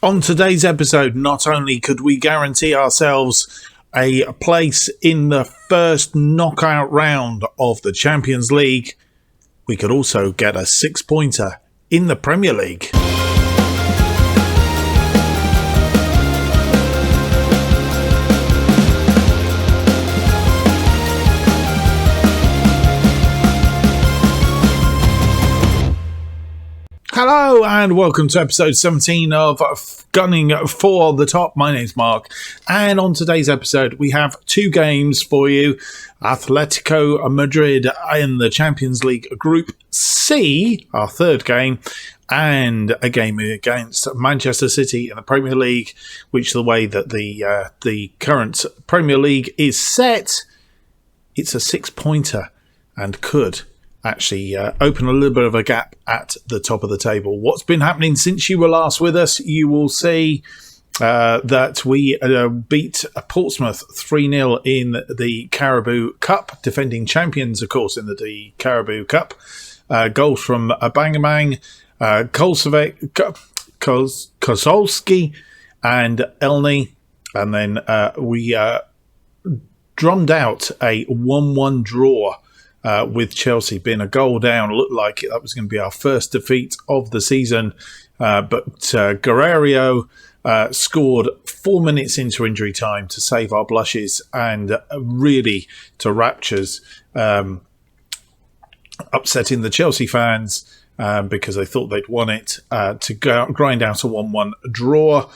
On today's episode, not only could we guarantee ourselves a place in the first knockout round of the Champions League, we could also get a 6-pointer in the Premier League. Hello and welcome to episode 17 of Gunning for the Top. My name's Mark, and on today's episode we have two games for you. Atletico Madrid in the Champions League Group C, our third game, and a game against Manchester City in the Premier League, which the way that the current Premier League is set, it's a 6-pointer and could actually open a little bit of a gap at the top of the table. What's been happening since you were last with us? You will see that we beat Portsmouth 3-0 in the Carabao Cup, defending champions, of course, in the Carabao Cup. Goals from Bangamang, Kozolski and Elney. And then we drummed out a 1-1 draw with Chelsea, being a goal down. It looked like that was going to be our first defeat of the season, but Guerrero scored 4 minutes into injury time to save our blushes and really to raptures, upsetting the Chelsea fans because they thought they'd won it, to grind out a 1-1 draw.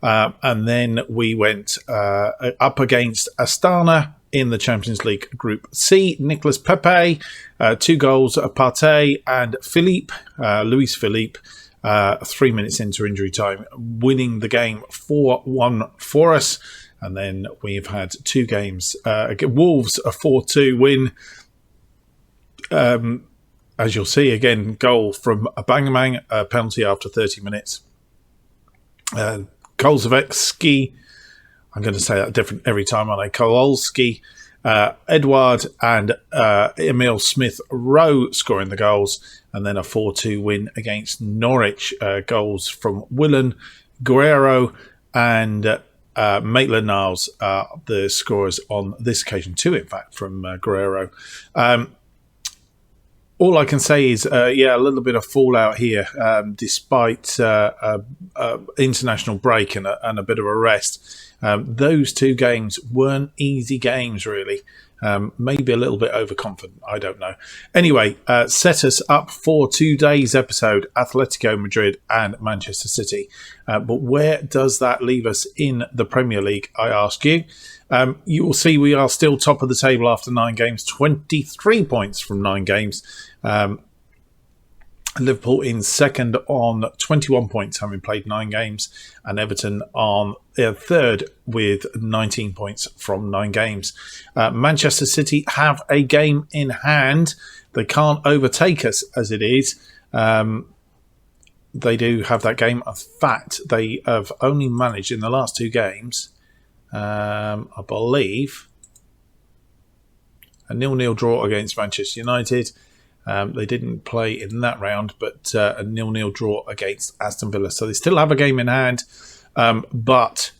And then we went up against Astana in the Champions League Group C. Nicolas Pepe, 2 goals, Partey and Luis Philippe, 3 minutes into injury time, winning the game 4-1 for us. And then we've had 2 games. Wolves, a 4-2 win. As you'll see, again, goal from Bangamang, a penalty after 30 minutes. Kozolski, I'm going to say that different every time, aren't I? Kowalski, Edward and Emil Smith-Rowe scoring the goals, and then a 4-2 win against Norwich. Goals from Willen, Guerrero and Maitland-Niles are the scorers on this occasion. 2, in fact, from Guerrero. All I can say is, a little bit of fallout here, despite international break and a bit of a rest. Those 2 games weren't easy games, really. Maybe a little bit overconfident, I don't know. Anyway, set us up for today's episode, Atletico Madrid and Manchester City. But where does that leave us in the Premier League, I ask you? You will see we are still top of the table after 9 games, 23 points from 9 games. Liverpool in second on 21 points, having played 9 games, and Everton on third with 19 points from 9 games. Manchester City have a game in hand. They can't overtake us as it is. They do have that game. In fact, they have only managed in the last 2 games, I believe, a 0-0 draw against Manchester United. They didn't play in that round, but a 0-0 draw against Aston Villa. So they still have a game in hand, but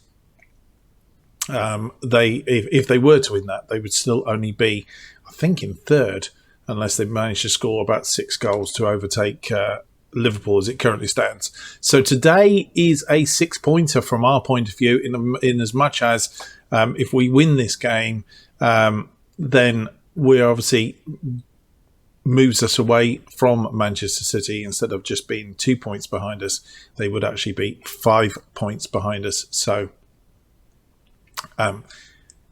if they were to win that, they would still only be, I think, in third, unless they manage to score about 6 goals to overtake Liverpool as it currently stands. So today is a 6-pointer from our point of view, in as much as if we win this game, then we're obviously moves us away from Manchester City. Instead of just being 2 points behind us, they would actually be 5 points behind us. So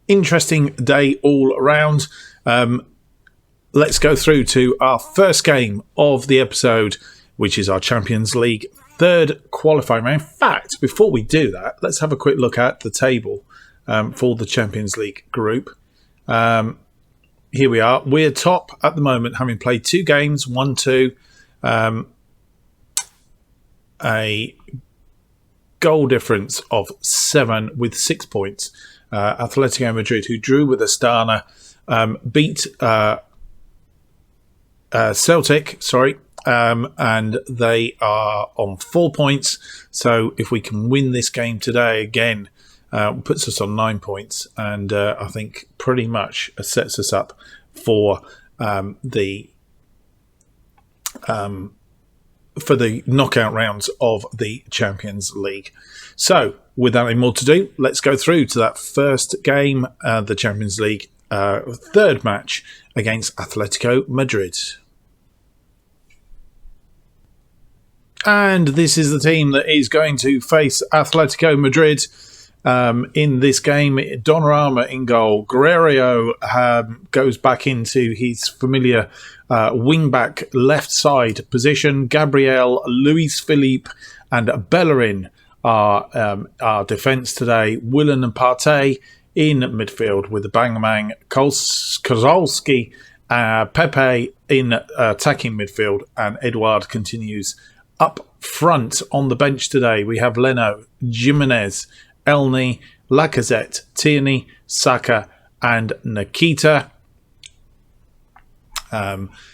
interesting day all around. Let's go through to our first game of the episode, which is our Champions League third qualifying round. In fact, before we do that, let's have a quick look at the table for the Champions League group. Here we are. We're top at the moment, having played 2 games, 1-2. A goal difference of 7 with 6 points. Atletico Madrid, who drew with Astana, beat Celtic, and they are on 4 points. So if we can win this game today again, puts us on 9 points, and I think pretty much sets us up for the knockout rounds of the Champions League. So without any more to do, let's go through to that first game, the Champions League third match against Atletico Madrid. And this is the team that is going to face Atletico Madrid in this game. Donnarumma in goal. Guerrero goes back into his familiar wing-back left side position. Gabriel, Luis Felipe and Bellerin are our defence today. Willen and Partey in midfield with the Bang Kozolski, Pepe in attacking midfield, and Edouard continues up front. On the bench today, we have Leno, Jimenez, Elney, Lacazette, Tierney, Saka, and Nikita.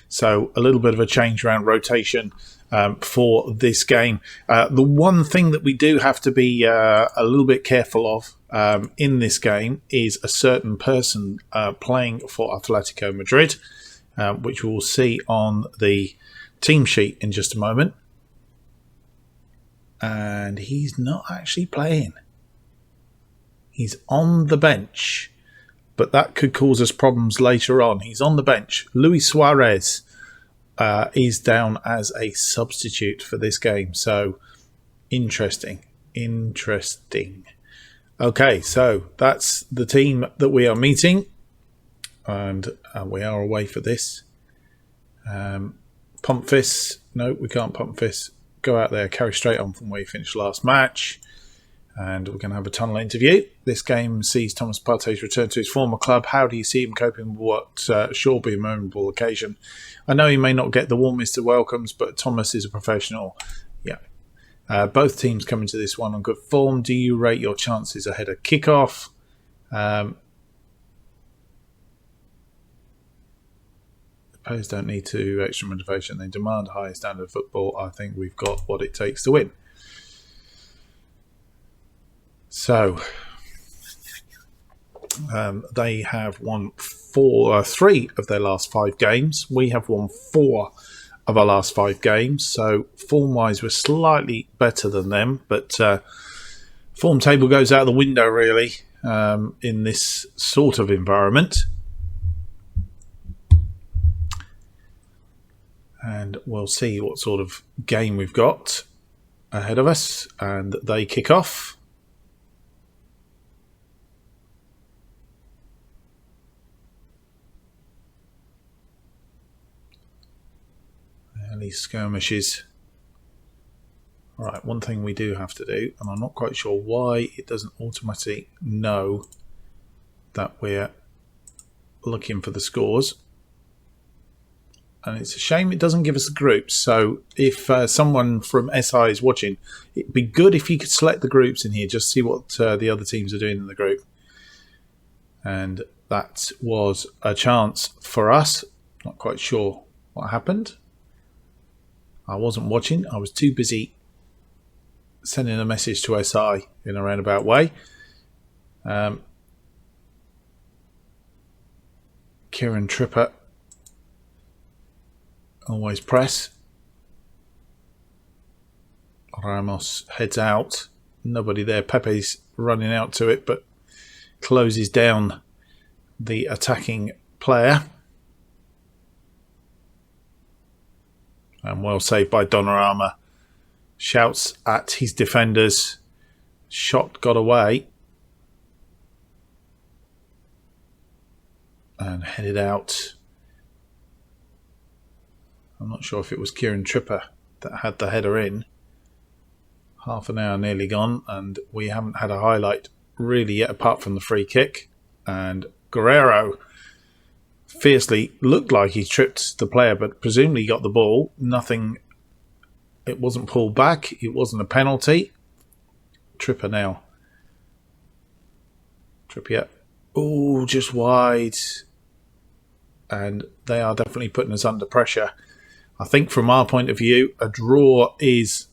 So a little bit of a change around rotation for this game. The one thing that we do have to be a little bit careful of in this game is a certain person playing for Atletico Madrid, which we'll see on the team sheet in just a moment. And he's not actually playing. He's on the bench, but that could cause us problems later on. He's on the bench. Luis Suarez is down as a substitute for this game. So, interesting. Okay, so that's the team that we are meeting. And we are away for this. Pump fists. No, we can't pump fists. Go out there, carry straight on from where you finished last match. And we're going to have a tunnel interview. This game sees Thomas Partey's return to his former club. How do you see him coping with what sure be a memorable occasion? I know he may not get the warmest of welcomes, but Thomas is a professional. Yeah. Both teams coming to this one on good form. Do you rate your chances ahead of kickoff? Players don't need to extra motivation. They demand high standard of football. I think we've got what it takes to win. So they have won 3 of their last 5 games. We have won 4 of our last 5 games. So form-wise, we're slightly better than them. But form table goes out the window, really, in this sort of environment. And we'll see what sort of game we've got ahead of us. And they kick off. Early skirmishes. Alright, one thing we do have to do, and I'm not quite sure why it doesn't automatically know that we're looking for the scores. And it's a shame it doesn't give us the groups. So if someone from SI is watching, it'd be good if you could select the groups in here, just see what the other teams are doing in the group. And that was a chance for us. Not quite sure what happened. I wasn't watching. I was too busy sending a message to SI in a roundabout way. Kieran Tripper. Always press. Ramos heads out. Nobody there. Pepe's running out to it, but closes down the attacking player. And well saved by Donnarumma. Shouts at his defenders. Shot got away. And headed out. I'm not sure if it was Kieran Tripper that had the header in. Half an hour nearly gone, and we haven't had a highlight really yet apart from the free kick. And Guerrero fiercely looked like he tripped the player, but presumably got the ball. Nothing. It wasn't pulled back. It wasn't a penalty. Tripper now. Trippier. Oh, just wide. And they are definitely putting us under pressure. I think from our point of view, a draw is,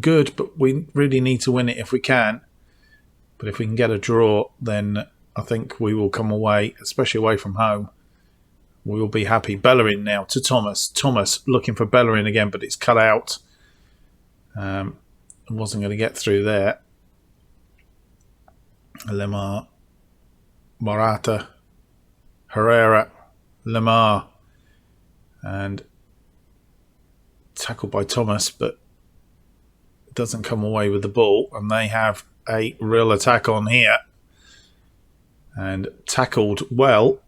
good, but we really need to win it if we can. But if we can get a draw, then I think we will come away, especially away from home. We will be happy. Bellerin now to Thomas. Thomas looking for Bellerin again, but it's cut out. Wasn't going to get through there. Lemar, Morata, Herrera, Lemar, and tackled by Thomas, but doesn't come away with the ball, and they have a real attack on here, and tackled well,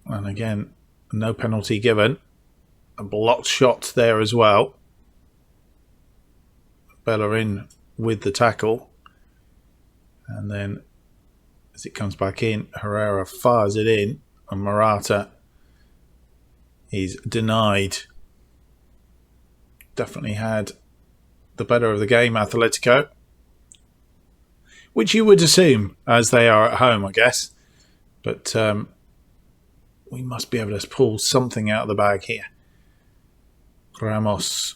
and again no penalty given. A blocked shot there as well. Bellerin with the tackle, and then as it comes back in, Herrera fires it in, and Morata is denied. Definitely had the better of the game, Atletico, which you would assume as they are at home, I guess. But we must be able to pull something out of the bag here. Ramos,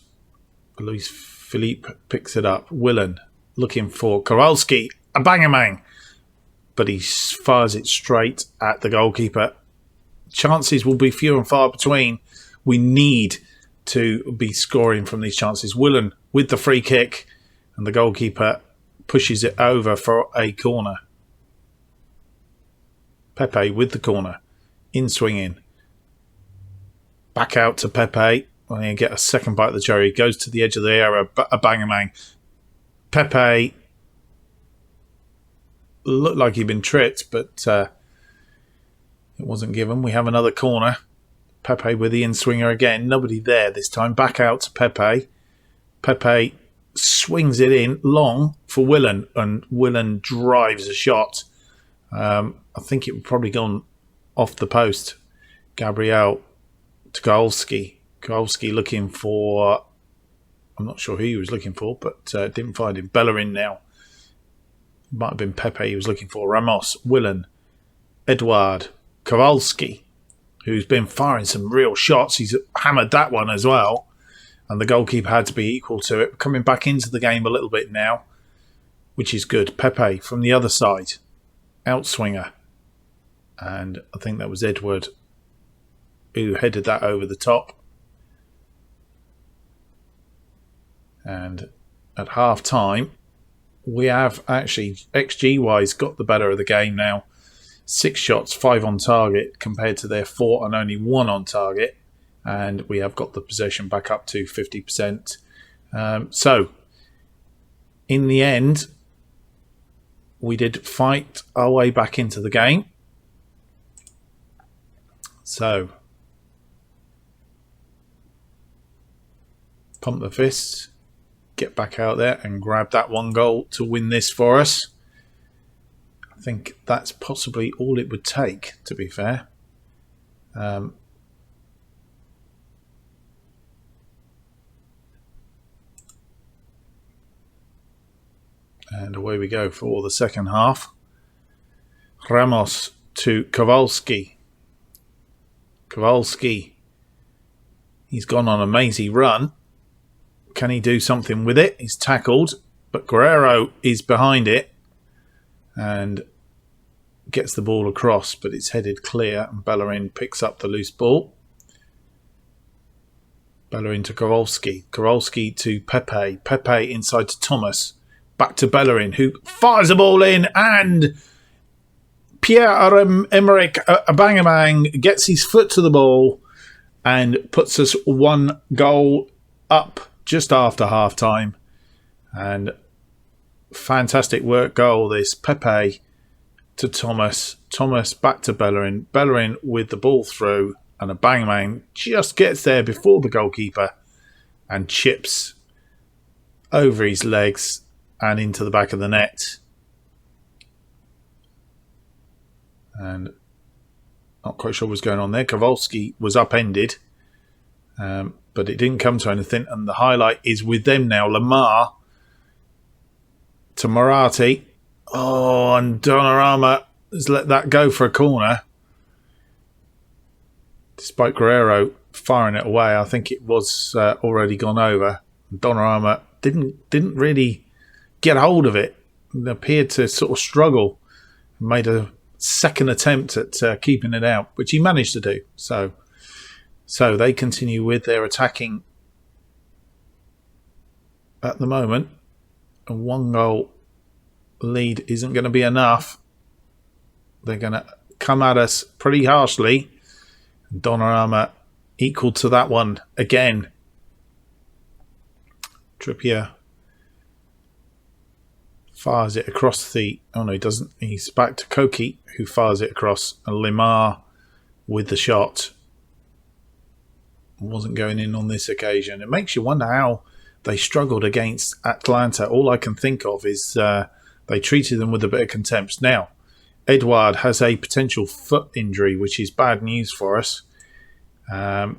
Luis Felipe picks it up. Willen looking for Kowalski, a bang-a-bang, but he fires it straight at the goalkeeper. Chances will be few and far between. We need to be scoring from these chances. Willen with the free kick, and the goalkeeper pushes it over for a corner. Pepe with the corner, in swinging. Back out to Pepe. Well, he get a second bite of the cherry. Goes to the edge of the area, a bang-a-bang. Pepe looked like he'd been tripped, but it wasn't given. We have another corner. Pepe with the in-swinger again. Nobody there this time. Back out to Pepe. Pepe swings it in long for Willen, and Willen drives a shot. I think it would probably gone off the post. Gabriel to Kowalski. Kowalski looking for... I'm not sure who he was looking for, but didn't find him. Bellerin now. Might have been Pepe he was looking for. Ramos, Willen, Edouard, Kowalski, who's been firing some real shots. He's hammered that one as well. And the goalkeeper had to be equal to it. Coming back into the game a little bit now, which is good. Pepe from the other side. Outswinger. And I think that was Edward who headed that over the top. And at half time, we have actually, XG-wise, got the better of the game now. 6 shots, 5 on target, compared to their 4 and only 1 on target. And we have got the possession back up to 50%. So, in the end, we did fight our way back into the game. So, pump the fists, get back out there and grab that 1 goal to win this for us. I think that's possibly all it would take, to be fair. And away we go for the second half. Ramos to Kowalski. Kowalski. He's gone on a mazy run. Can he do something with it? He's tackled, but Guerrero is behind it and gets the ball across, but it's headed clear, and Bellerin picks up the loose ball. Bellerin to Kowalski. Kowalski to Pepe. Pepe inside to Thomas. Back to Bellerin, who fires the ball in, and Pierre-Emerick Aubameyang gets his foot to the ball and puts us 1 goal up just after half time. And fantastic work goal this. Pepe to Thomas. Thomas back to Bellerin. Bellerin with the ball through, and Aubameyang just gets there before the goalkeeper and chips over his legs and into the back of the net. And not quite sure what was going on there. Kowalski was upended, but it didn't come to anything. And the highlight is with them now. Lemar to Morati. Oh, and Donnarumma has let that go for a corner. despite Guerrero firing it away. I think it was already gone over. Donnarumma didn't really get hold of it. It appeared to sort of struggle. Made a second attempt at keeping it out, which he managed to do. So they continue with their attacking at the moment. A 1-goal lead isn't going to be enough. They're going to come at us pretty harshly. Donnarumma equal to that one again. Trippier fires it across the... Oh no, he doesn't. He's back to Koki, who fires it across. And Limar with the shot. Wasn't going in on this occasion. It makes you wonder how they struggled against Atlanta. All I can think of is they treated them with a bit of contempt. Now, Edouard has a potential foot injury, which is bad news for us. We're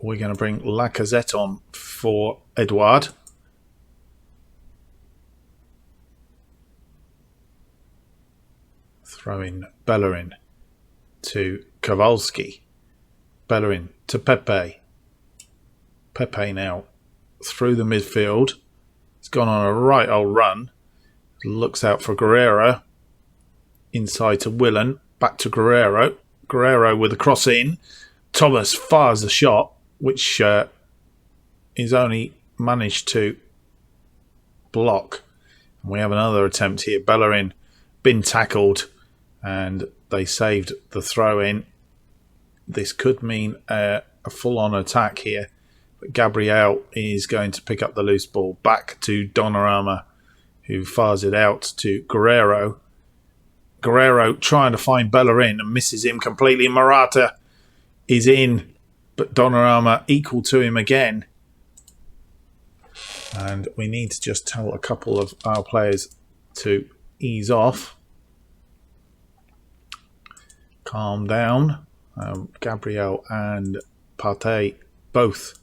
going to bring Lacazette on for Edouard. Throwing Bellerin to Kowalski. Bellerin to Pepe. Pepe now through the midfield. He's gone on a right old run. Looks out for Guerrero. Inside to Willen. Back to Guerrero. Guerrero with a cross in. Thomas fires the shot, which is only managed to block. And we have another attempt here. Bellerin been tackled and they saved the throw in. This could mean a full-on attack here. But Gabriel is going to pick up the loose ball. Back to Donnarumma, who fires it out to Guerrero. Guerrero trying to find Bellerin and misses him completely. Morata is in, but Donnarumma equal to him again. And we need to just tell a couple of our players to ease off. Calm down. Gabriel and Partey both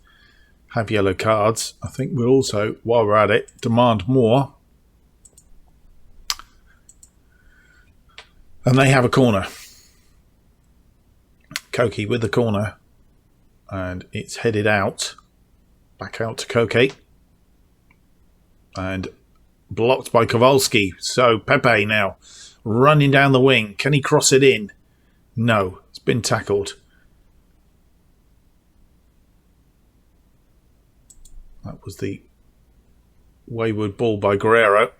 have yellow cards. I think we'll also, while we're at it, demand more. And they have a corner. Koki with the corner. And it's headed out. Back out to Koki. And blocked by Kowalski. So Pepe now running down the wing. Can he cross it in? No, it's been tackled. That was the wayward ball by Guerrero.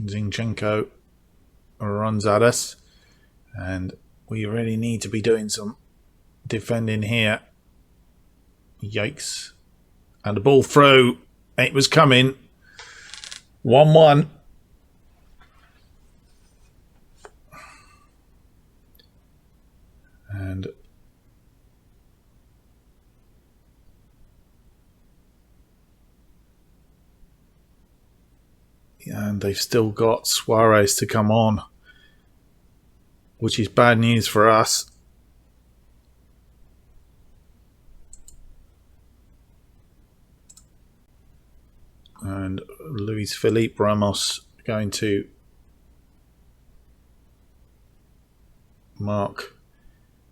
Zinchenko runs at us. And we really need to be doing some defending here. Yikes. And the ball through. It was coming. 1-1. And they've still got Suarez to come on, which is bad news for us. And Luis Felipe Ramos going to mark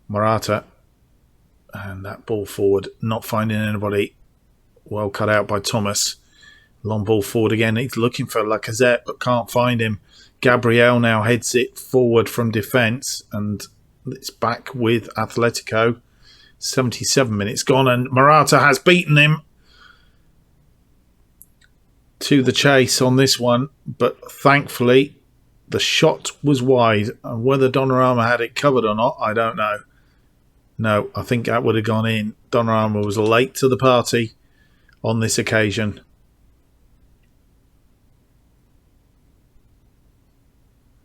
Morata. And that ball forward, not finding anybody. Well cut out by Thomas. Long ball forward again. He's looking for Lacazette, but can't find him. Gabriel now heads it forward from defence. And it's back with Atletico. 77 minutes gone. And Morata has beaten him to the chase on this one, but thankfully the shot was wide, and whether Donnarumma had it covered or not, I don't know. No, I think that would have gone in. Donnarumma was late to the party on this occasion.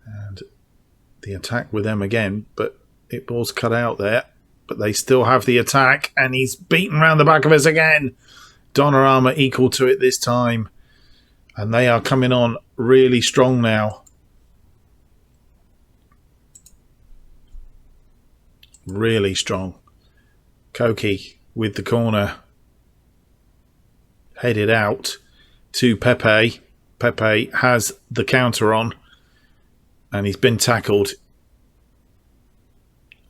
And the attack with them again, but it was cut out there. But they still have the attack, and he's beaten round the back of us again. Donnarumma equal to it this time. And they are coming on really strong now. Really strong. Koki with the corner. Headed out to Pepe. Pepe has the counter on. and he's been tackled.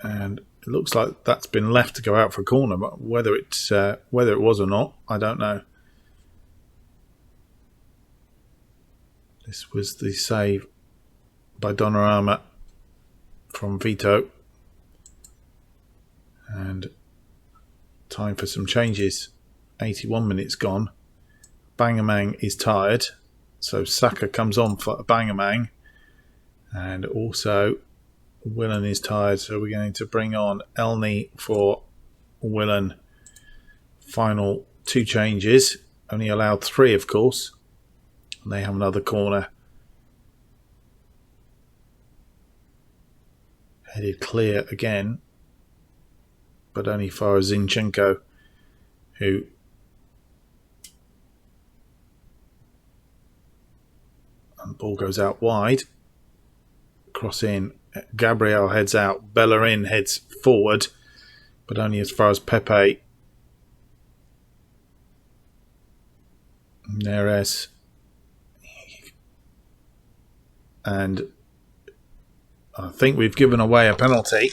And it looks like that's been left to go out for a corner, but whether it was or not, I don't know. This was the save by Donnarumma from Vito. And time for some changes. 81 minutes gone. Bangamang is tired, so Saka comes on for Bangamang. And also Willen is tired, so we're going to bring on Elney for Willen. Final 2 changes. Only allowed 3, of course. And they have another corner. Headed clear again. But only for Zinchenko, who and the ball goes out wide. Cross in. Gabriel heads out. Bellerin heads forward, but only as far as Pepe. Neres. And I think we've given away a penalty,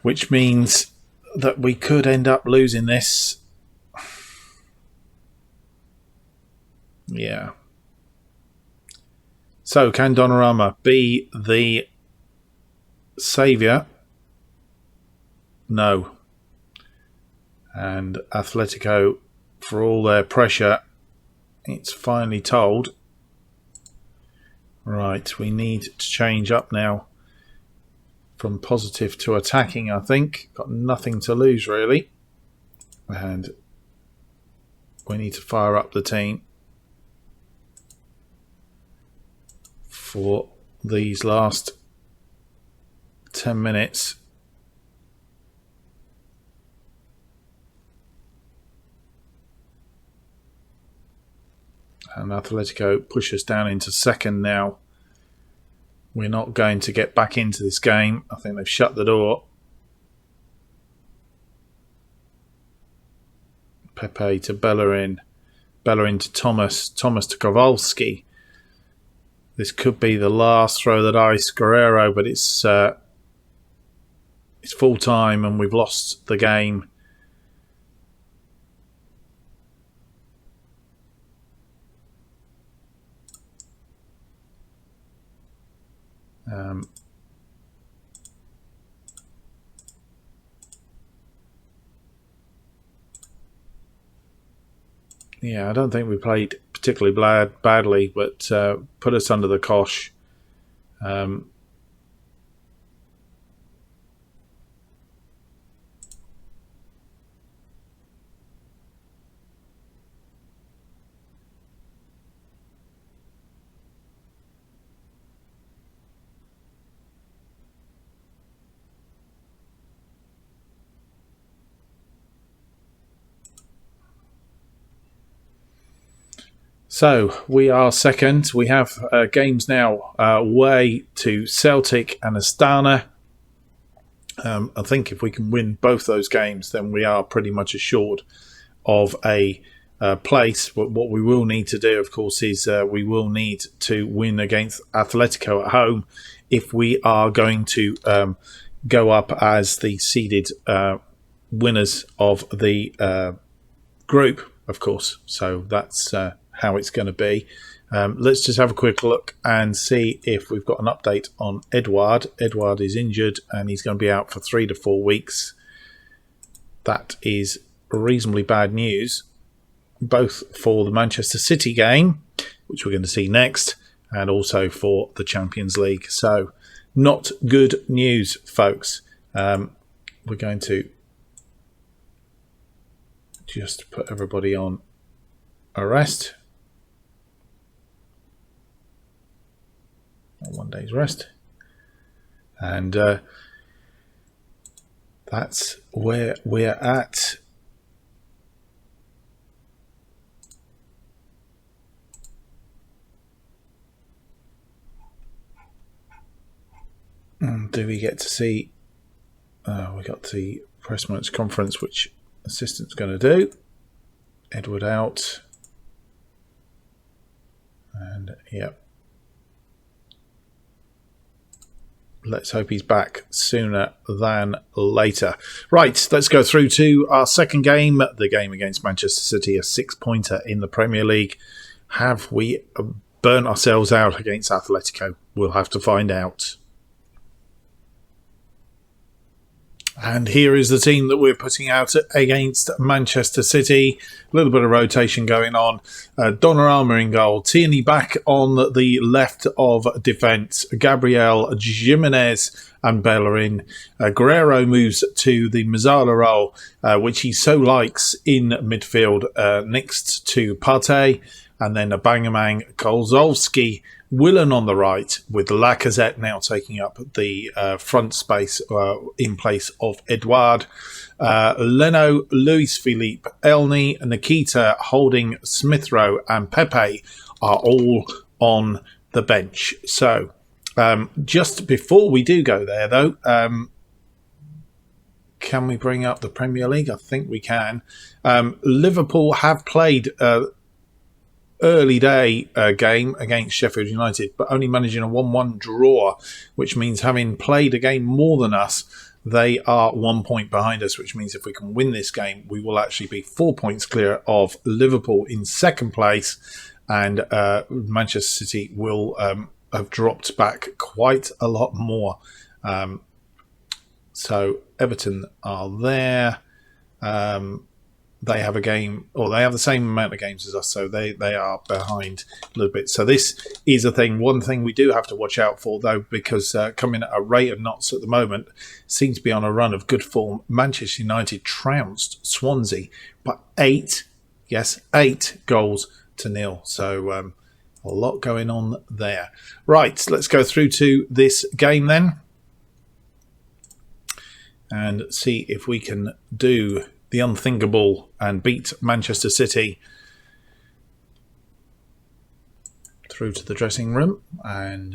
which means that we could end up losing this. Yeah. So, can Donnarumma be the saviour? No. And Atletico, for all their pressure, it's finally told. Right, we need to change up now from positive to attacking, I think. Got nothing to lose, really. And we need to fire up the team for these last 10 minutes. And Atletico push us down into second now. We're not going to get back into this game. I think they've shut the door. Pepe to Bellerin. Bellerin to Thomas. Thomas to Kowalski. This could be the last throw that Ice Guerrero, but it's full time and we've lost the game. Yeah, I don't think we played particularly badly, but put us under the cosh. So we are second. We have games now away to Celtic and Astana. I think if we can win both those games, then we are pretty much assured of a place. But what we will need to do, of course, is we will need to win against Atletico at home if we are going to go up as the seeded winners of the group, of course. So that's how it's going to be. Let's just have a quick look and see if we've got an update on Edouard. Edouard is injured and he's going to be out for 3 to 4 weeks. That is reasonably bad news, both for the Manchester City game, which we're going to see next, and also for the Champions League. So not good news, folks. We're going to just put everybody on arrest. 1 day's rest. And that's where we're at. Do we get to see... we got the press match conference, which assistant's going to do. Edward out. And, yep. let's hope he's back sooner than later. Right, let's go through to our second game, the game against Manchester City, a 6-pointer in the Premier League. Have we burnt ourselves out against Atletico? We'll have to find out. And here is the team that we're putting out against Manchester City. A little bit of rotation going on. Donnarumma in goal. Tierney back on the left of defence. Gabriel, Jimenez and Bellerin. Guerrero moves to the Mazzala role, which he so likes in midfield, next to Partey. And then Aubameyang, Kolzowski, Willen on the right, with Lacazette now taking up the front space in place of Edouard. Leno, Luis Philippe, Elney, Nikita, Holding, Smith Rowe and Pepe are all on the bench. So just before we do go there, though, can we bring up the Premier League? I think we can. Liverpool have played early day game against Sheffield United, but only managing a 1-1 draw, which means having played a game more than us, they are 1 point behind us, which means if we can win this game, we will actually be 4 points clear of Liverpool in second place, and Manchester City will have dropped back quite a lot more. So Everton are there. They have a game, or they have the same amount of games as us, so they are behind a little bit. So this is a thing. One thing we do have to watch out for, though, because coming at a rate of knots at the moment, seems to be on a run of good form. Manchester United trounced Swansea by 8 goals to 0. So a lot going on there. Right, let's go through to this game then and see if we can do the unthinkable and beat Manchester City through to the dressing room. And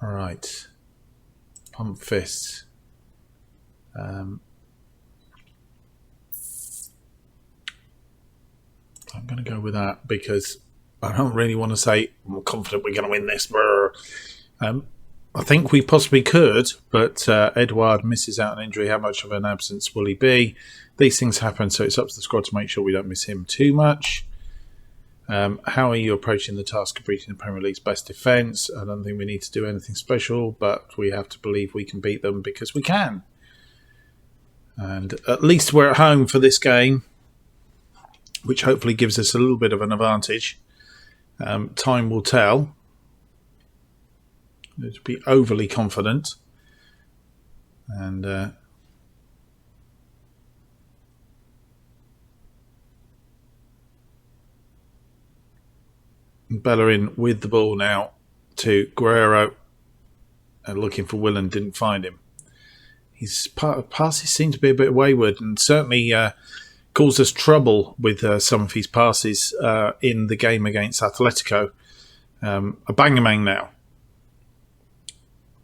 all right, pump fists. I'm going to go with that because I don't really want to say I'm confident we're going to win this. I think we possibly could, but Edouard misses out on injury. How much of an absence will he be? These things happen, so it's up to the squad to make sure we don't miss him too much. How are you approaching the task of beating the Premier League's best defence? I don't think we need to do anything special, but we have to believe we can beat them because we can. And at least we're at home for this game, which hopefully gives us a little bit of an advantage. Time will tell. To be overly confident, and Bellerin with the ball now to Guerrero, and looking for Willen, didn't find him. His passes seem to be a bit wayward, and certainly caused us trouble with some of his passes in the game against Atletico. Aubameyang now.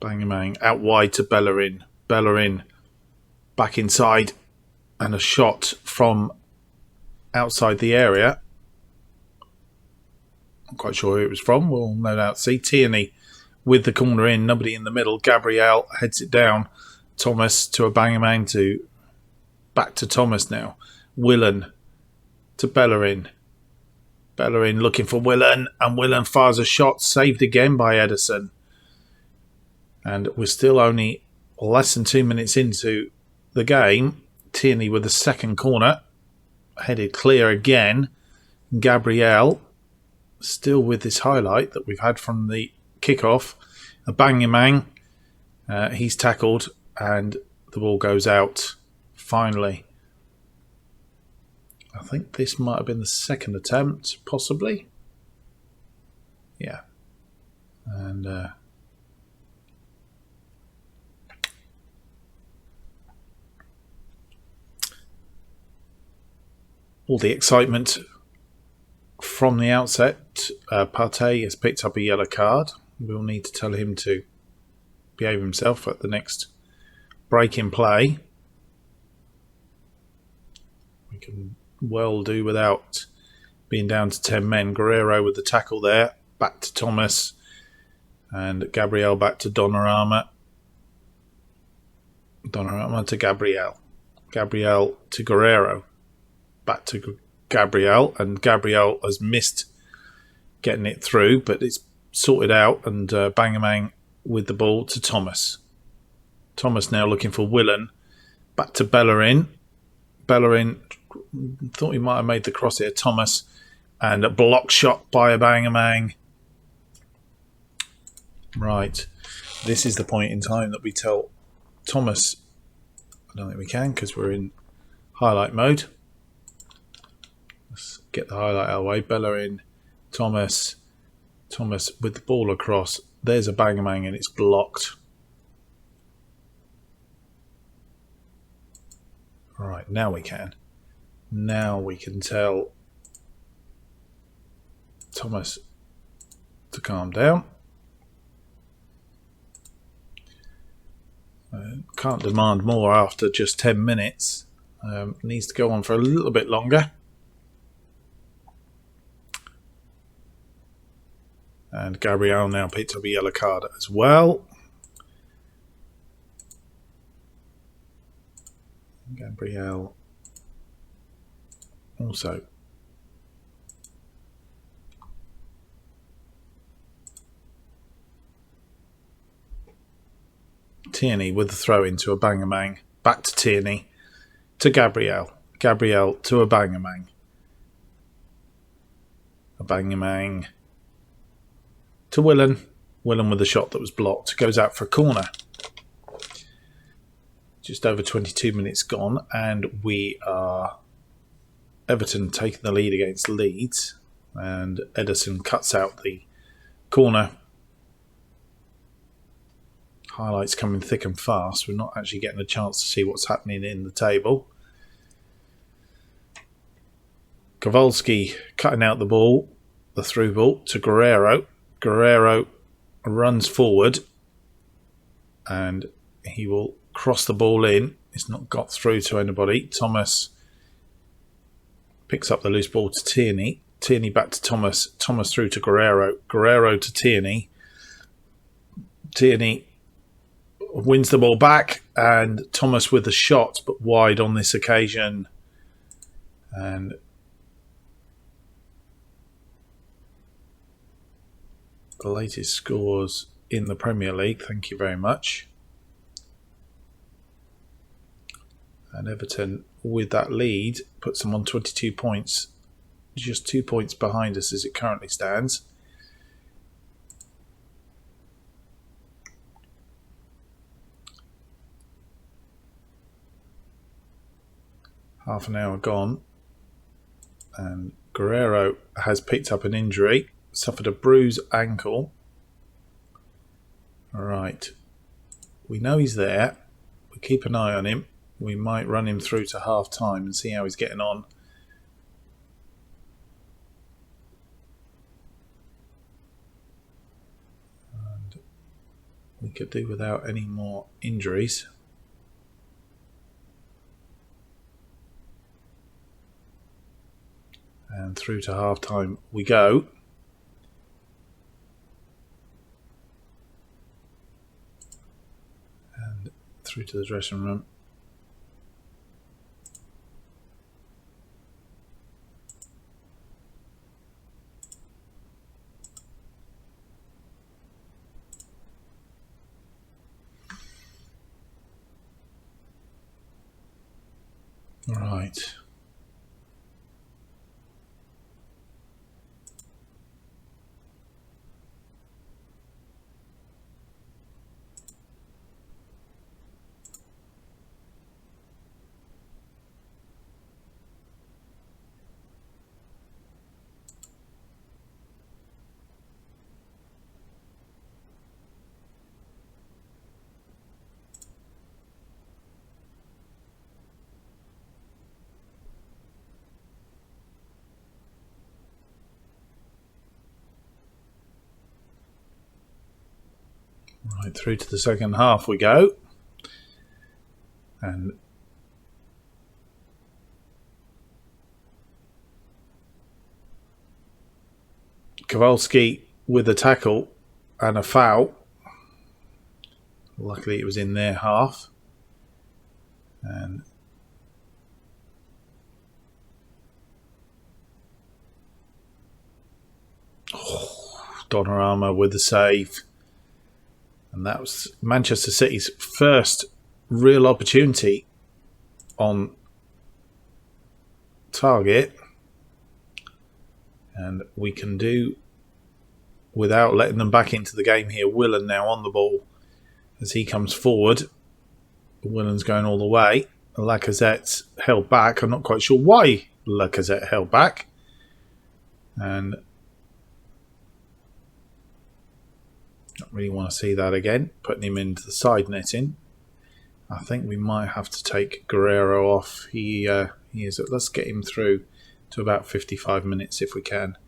Aubameyang out wide to Bellerin. Bellerin back inside, and a shot from outside the area. I'm quite sure who it was from. We'll no doubt see. Tierney with the corner in, nobody in the middle. Gabriel heads it down. Thomas to Aubameyang, to back to Thomas now. Willen to Bellerin. Bellerin looking for Willen, and Willen fires a shot, saved again by Ederson. And we're still only less than 2 minutes into the game. Tierney with the second corner, headed clear again. Gabriel still with this highlight that we've had from the kickoff. Aubameyang, he's tackled, and the ball goes out finally. I think this might have been the second attempt, possibly. Yeah. And all the excitement from the outset. Partey has picked up a yellow card. We'll need to tell him to behave himself at the next break in play. We can well do without being down to 10 men. Guerrero with the tackle there. Back to Thomas. And Gabriel back to Donnarumma. Donnarumma to Gabriel. Gabriel to Guerrero. Back to Gabriel. And Gabriel has missed getting it through, but it's sorted out. And Bangamang with the ball to Thomas. Thomas now looking for Willen. Back to Bellerin. Bellerin thought he might have made the cross here. Thomas. And a block shot by Bangamang. Right. This is the point in time that we tell Thomas. I don't think we can because we're in highlight mode. Let's get the highlight out of the way. Bellerin, Thomas. Thomas with the ball across. There's a Bangamang and it's blocked. Right, now we can. Now we can tell Thomas to calm down. Can't demand more after just 10 minutes. Needs to go on for a little bit longer. And Gabriel now picked up a yellow card as well. Gabriel also. Tierney with the throw into a Bangamang. Back to Tierney. To Gabriel. Gabriel to a Bangamang. A Bangamang. To Willen. Willen with a shot that was blocked. Goes out for a corner. Just over 22 minutes gone. And we are Everton taking the lead against Leeds. And Ederson cuts out the corner. Highlights coming thick and fast. We're not actually getting a chance to see what's happening in the table. Kowalski cutting out the ball, the through ball to Guerrero. Guerrero runs forward and he will cross the ball in. It's not got through to anybody. Thomas picks up the loose ball to Tierney. Tierney back to Thomas. Thomas through to Guerrero. Guerrero to Tierney. Tierney wins the ball back, and Thomas with a shot, but wide on this occasion. And the latest scores in the Premier League. Thank you very much. And Everton, with that lead, puts them on 22 points. Just 2 points behind us as it currently stands. Half an hour gone, and Guerrero has picked up an injury, suffered a bruised ankle. All right, we know he's there. We keep an eye on him. We might run him through to half time and see how he's getting on. And we could do without any more injuries. And through to half time we go. And through to the dressing room. Right. Right, through to the second half we go. And Kowalski with a tackle and a foul. Luckily it was in their half. And Donnarumma with the save. And that was Manchester City's first real opportunity on target. And we can do without letting them back into the game here. Willen now on the ball as he comes forward. Willen's going all the way. Lacazette's held back. I'm not quite sure why Lacazette held back. And don't really want to see that again. Putting him into the side netting. I think we might have to take Guerrero off. He is. Let's get him through to about 55 minutes if we can.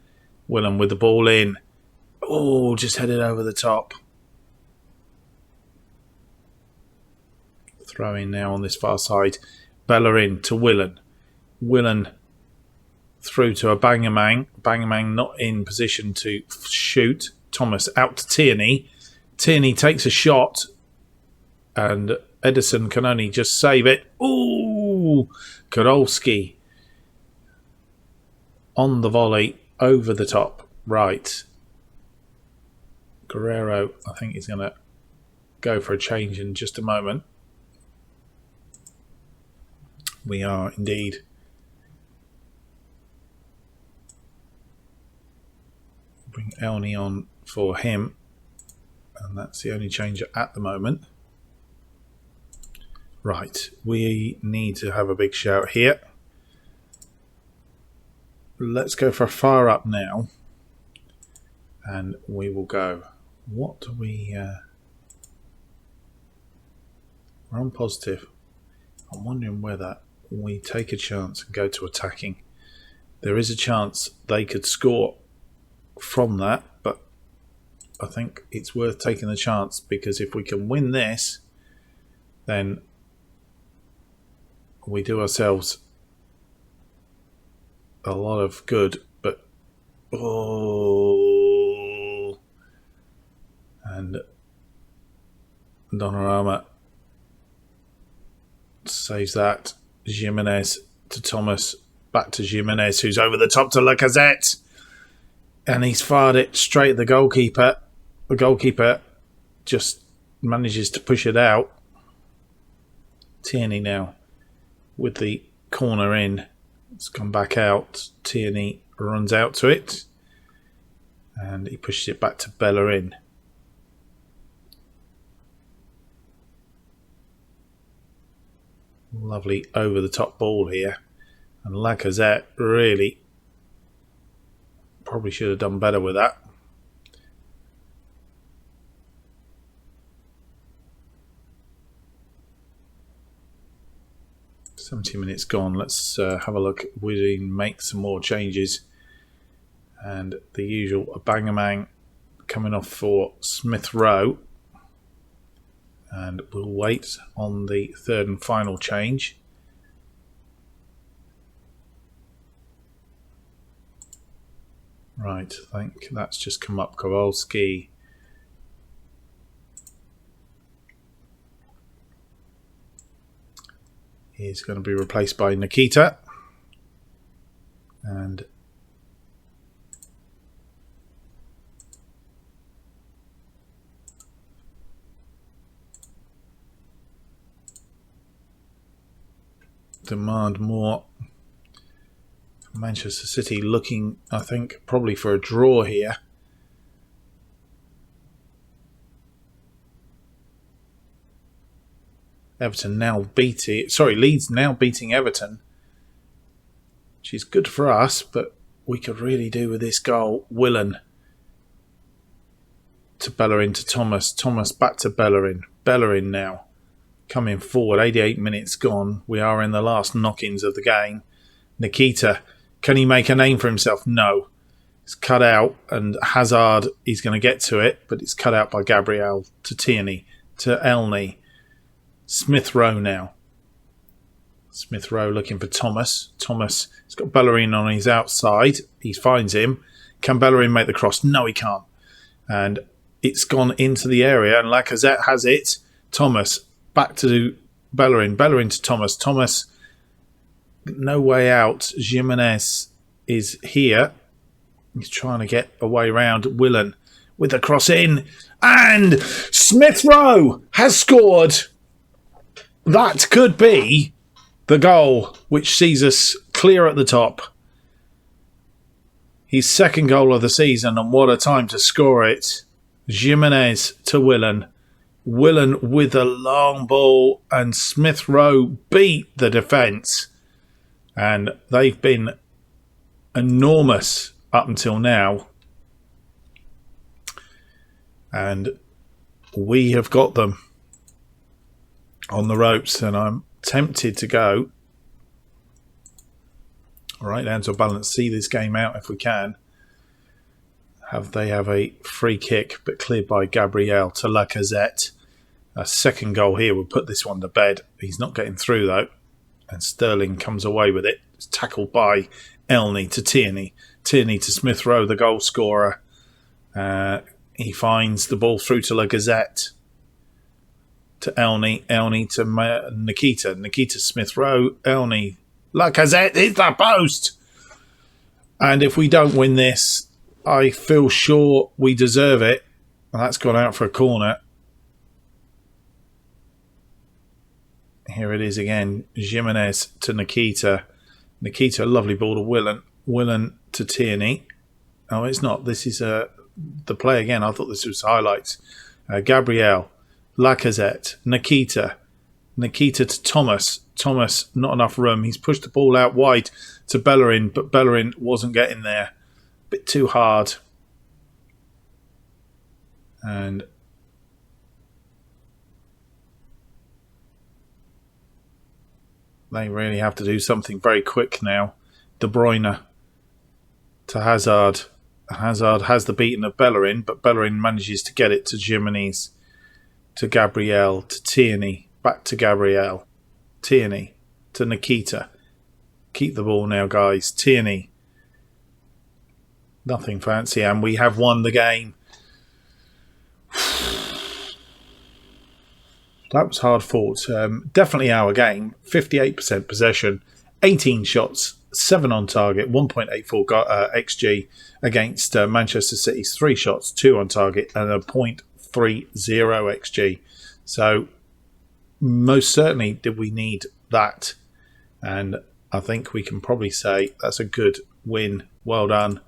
Willen with the ball in. Oh, just headed over the top. Throw in now on this far side. Bellerin to Willen. Willen through to a Bangamang. Bangamang not in position to shoot. Thomas out to Tierney. Tierney takes a shot and Edison can only just save it. Ooh! Karolski on the volley over the top. Right. Guerrero, I think he's going to go for a change in just a moment. We are indeed. Bring Elney on for him. And that's the only change at the moment. Right, we need to have a big shout here. Let's go for a fire up now. And we will go. What do we... we're on positive. I'm wondering whether we take a chance and go to attacking. There is a chance they could score from that, but I think it's worth taking the chance because if we can win this, then we do ourselves a lot of good. But oh, and Donnarumma saves that. Jimenez to Thomas, back to Jimenez, who's over the top to Lacazette, and he's fired it straight at the goalkeeper. The goalkeeper just manages to push it out. Tierney now with the corner in. It's gone back out. Tierney runs out to it and he pushes it back to Bellerin. Lovely over the top ball here, and Lacazette really probably should have done better with that. "70 minutes gone." Let's have a look. We make some more changes, and the usual Bangamang coming off for Smith Rowe. And we'll wait on the third and final change. Right, I think that's just come up. Kowalski. He's going to be replaced by Nikita. And demand more. Manchester City looking, I think, probably for a draw here. Everton now Leeds now beating Everton. Which is good for us, but we could really do with this goal. Willen to Bellerin to Thomas. Thomas back to Bellerin. Bellerin now coming forward. 88 minutes gone. We are in the last knock-ins of the game. Nikita, can he make a name for himself? No. It's cut out, and Hazard, he's going to get to it, but it's cut out by Gabriel to Tierney, to Elney. Smith Rowe now. Smith Rowe looking for Thomas. Thomas has got Bellerin on his outside. He finds him. Can Bellerin make the cross? No, he can't. And it's gone into the area, and Lacazette has it. Thomas back to Bellerin. Bellerin to Thomas. Thomas, no way out. Jimenez is here. He's trying to get away round Willen with a cross in. And Smith Rowe has scored. That could be the goal which sees us clear at the top. His second goal of the season, and what a time to score it. Jimenez to Willen. Willen with a long ball, and Smith Rowe beat the defence. And they've been enormous up until now. And we have got them on the ropes, and I'm tempted to go right down to a balance, see this game out if we can. They have a free kick, but cleared by Gabriel to Lacazette. A second goal here would put this one to bed. He's not getting through though, and Sterling comes away with it. It's tackled by Elney to Tierney. Tierney to Smith Rowe, the goal scorer. He finds the ball through to Lacazette. To Elney. Elney to Nikita. Nikita Smith Rowe. Elney. Lacazette hits that post. And if we don't win this, I feel sure we deserve it. And that's gone out for a corner. Here it is again. Jimenez to Nikita. Nikita, lovely ball to Willen. Willen to Tierney. Oh, it's not. This is the play again. I thought this was highlights. Gabriel. Lacazette. Nikita. Nikita to Thomas. Thomas, not enough room. He's pushed the ball out wide to Bellerin, but Bellerin wasn't getting there. Bit too hard. And they really have to do something very quick now. De Bruyne to Hazard. Hazard has the beating of Bellerin, but Bellerin manages to get it to Jimenez, to Gabriel, to Tierney, back to Gabriel, Tierney to Nikita. Keep the ball now, guys. Tierney. Nothing fancy, and we have won the game. That was hard fought. Definitely our game. 58% possession, 18 shots, 7 on target, 1.84 XG against Manchester City's 3 shots, 2 on target, and a 0.30 XG. So most certainly did we need that. And I think we can probably say that's a good win. Well done.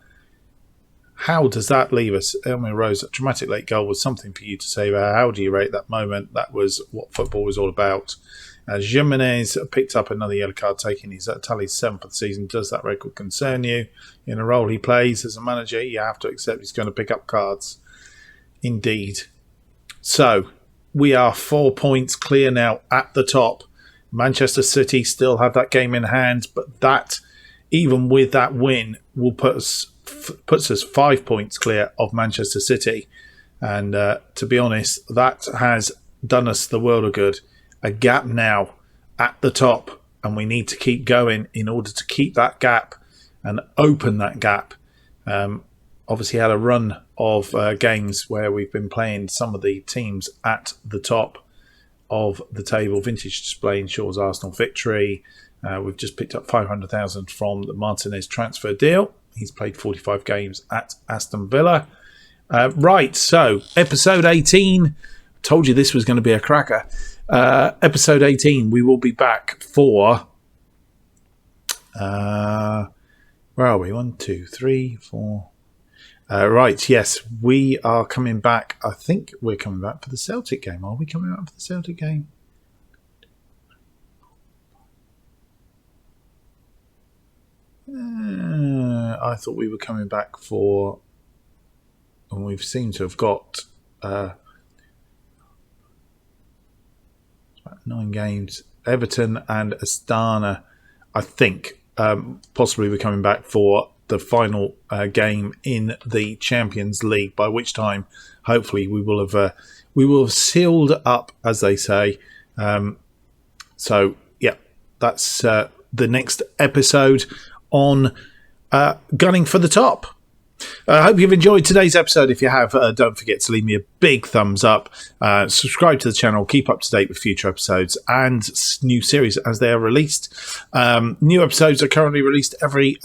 How does that leave us? Elmer Rose, a dramatic late goal was something for you to say about. How do you rate that moment? That was what football was all about. Jimenez picked up another yellow card, taking his tally 7th for the season. Does that record concern you? In a role he plays as a manager, you have to accept he's going to pick up cards. Indeed. So, we are 4 points clear now at the top. Manchester City still have that game in hand, but that, even with that win, will puts us 5 points clear of Manchester City. And to be honest, that has done us the world of good. A gap now at the top, and we need to keep going in order to keep that gap and open that gap. Obviously had a run of games where we've been playing some of the teams at the top of the table. Vintage Display ensures Arsenal victory. We've just picked up 500,000 from the Martinez transfer deal. He's played 45 games at Aston Villa. Right, so episode 18. Told you this was going to be a cracker. Episode 18, we will be back for... where are we? 1, 2, 3, 4... right, yes, we are coming back. I think we're coming back for the Celtic game. Are we coming back for the Celtic game? I thought we were coming back for... And we've seemed to have got... about 9 games. Everton and Astana, I think. Possibly we're coming back for the final game in the Champions League, by which time hopefully we will have sealed up, as they say. So yeah, that's the next episode on gunning for the top. I hope you've enjoyed today's episode. If you have, don't forget to leave me a big thumbs up. Subscribe to the channel. Keep up to date with future episodes and new series as they are released. New episodes are currently released every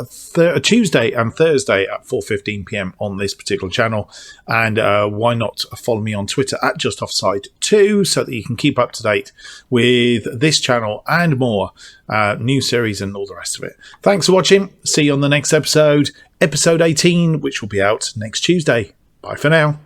Tuesday and Thursday at 4:15 p.m. on this particular channel. And why not follow me on Twitter at JustOffsideFM so that you can keep up to date with this channel and more, new series and all the rest of it. Thanks for watching. See you on the next episode. Episode 18, which will be out next Tuesday. Bye for now.